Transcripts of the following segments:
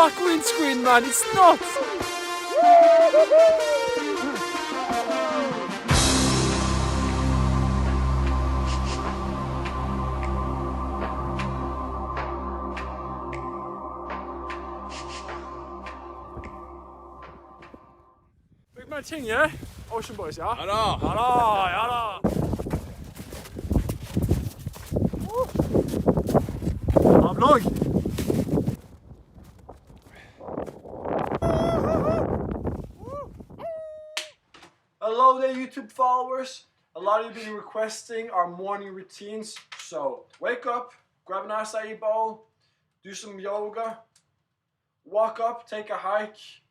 dark windscreen, man. It's not. Fikk meg en ting, ja? Ocean Boys, ja? Ja da. Ja da, ja da. Vlogg. Hello there, YouTube followers. A lot of you have been requesting our morning routines. So wake up, grab an acai bowl, do some yoga, walk up, take a hike,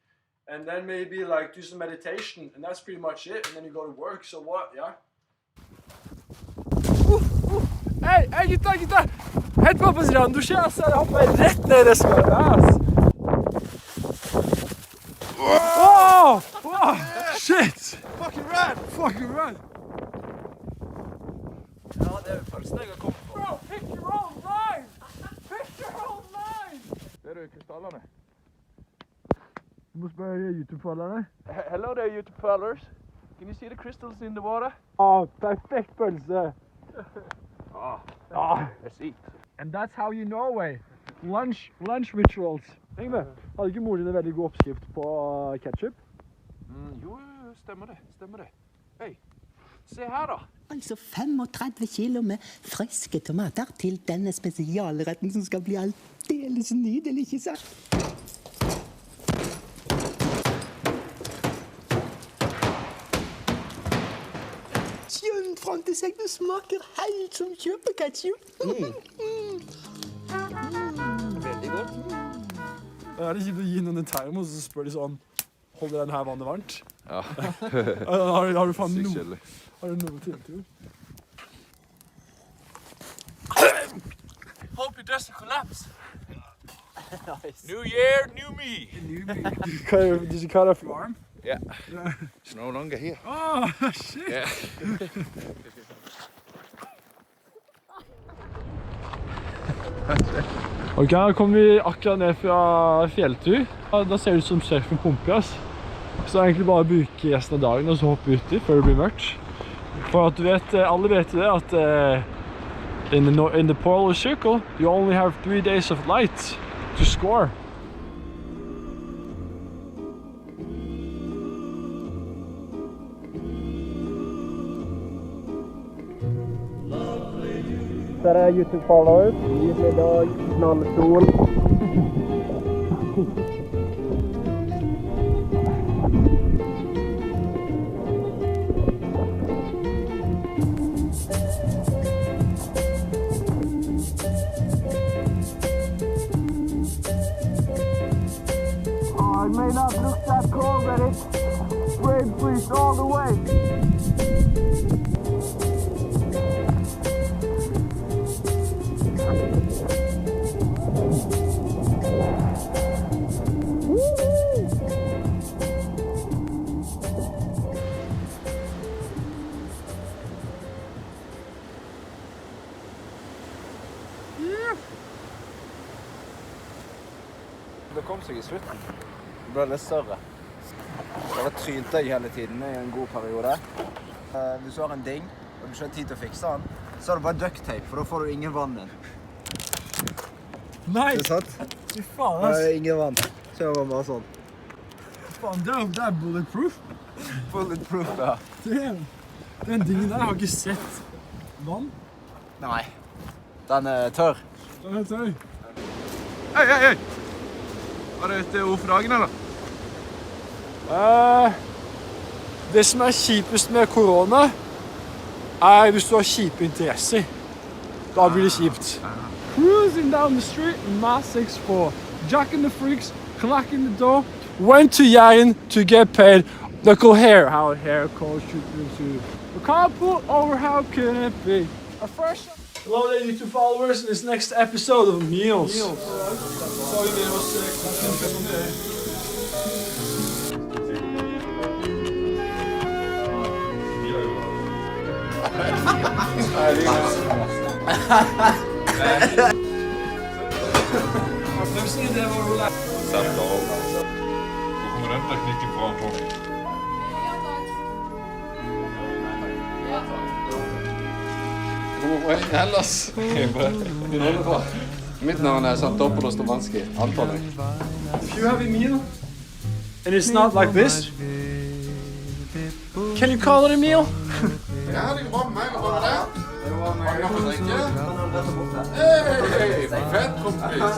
and then maybe like do some meditation, and that's pretty much it. And then you go to work. So what? Yeah. Hei, gutta! Helt på position, du ser så jeg hopper rett ned i det skåret, ass. Wow! Shit! Fucking rad! Ja, det følelsen jeg har kommet på. Bro, pick your own line! Ser du krystallene? Du må spørre YouTube-følgerne. Hello there, YouTube followers. Can you see the crystals in the water? Perfekt pølse. Let's eat. And that's how you Norway. Lunch rituals. Yngve, hadde ikke moren din en veldig god oppskrift på ketchup? Jo, stemmer det. Hei, se her da. Altså 35 kilo med friske tomater til denne spesialretten som skal bli aldeles nydelig, ikke sant? Skjønn fram til seg, det smaker helt som kjøpeketchup. Veldig godt. Er det kjipt å gi noen en termos, og så spør de sånn, holder den her vannet varmt? Ja. Har du faen Sykt noe? kjedelig. Har du noe tiltur? Hope it doesn't collapse. New year, new me. Did you cut off your arm? Yeah. It's no longer here. Oh, shit. Yeah. Ok, da kommer vi akkurat ned fra fjelltur. Da ser det ut som surfen pumper, ass. Så det er egentlig bare å bruke resten av dagen og så hoppe uti før det blir mørkt. For at du vet, alle vet det, at in the polar circle, you only have 3 days of light to score. Så er det YouTube-followers. Nydelig dag, knallsol. Oh, it may not look that cold, but it's brain freeze all the way. Det kom seg i slutten. Det ble litt større. Det trynte jeg hele tiden i en god periode. Hvis du har en ding, og du ikke har tid til å fikse den, så er det bare duct tape, for da får du ingen vann inn. Nei! Det er sant? Fy faen, Det ass. er ingen vann. Så det var bare sånn. Faen, det er bulletproof. Bulletproof, ja. Den dingen der har ikke sett vann. Nei. Den er tørr. Den er tøy. Hei! Var det et ord for dagen, eller? Det som er kjipest med korona, er hvis du har kjipe interesser. Da blir det kjipt. Cruising down the street in my 6'4", jacking the freaks, knocking the door, went to Jæren to get paid. Local hair, how hair calls you to a carpool over how can it be? A fresh. Hello there, YouTube followers, in this next episode of Meals. Hvor er Hellas? Din oldefar. Mitt navn er Santopoulos Domanski. Antoni. If you have a meal and it's not like this, can you call it a meal? Ja, det går bra med meg. Hva var det? Det var meg å drikke. Hei, fett kompis.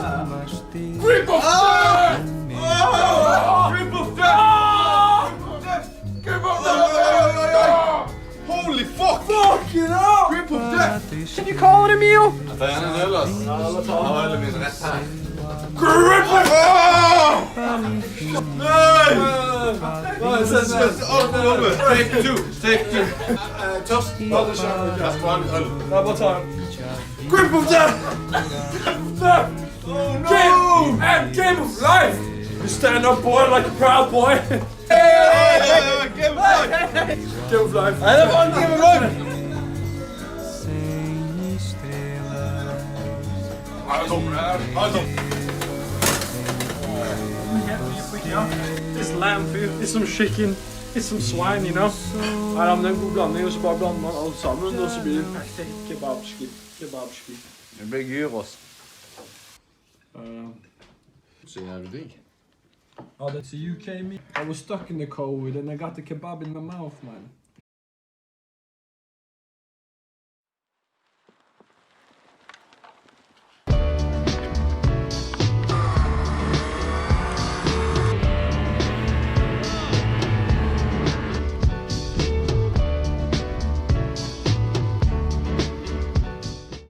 Grip of death! Grip of death! Grip of death! Holy fuck! Fucking hell! Grip of death! Can you call it a meal? Jeg tar gjerne en øl, ass. Jeg har ølen min rett her. Grip of Take two. Tørst. Jeg skal ha en øl. Double time. Grip of death! Death! Oh no! Game of life! You stand up, boy, like a proud boy. Game of life. I never want game of life. It's lamb for you. It's some chicken. It's some swine, you know. Her har man en god blanding, og så bare blander man alt sammen, og så blir det perfekt kebabski. Det blir gyros. Så jævlig digg. Oh, that's a UK meat. I was stuck in the cold and I got the kebab in my mouth, man.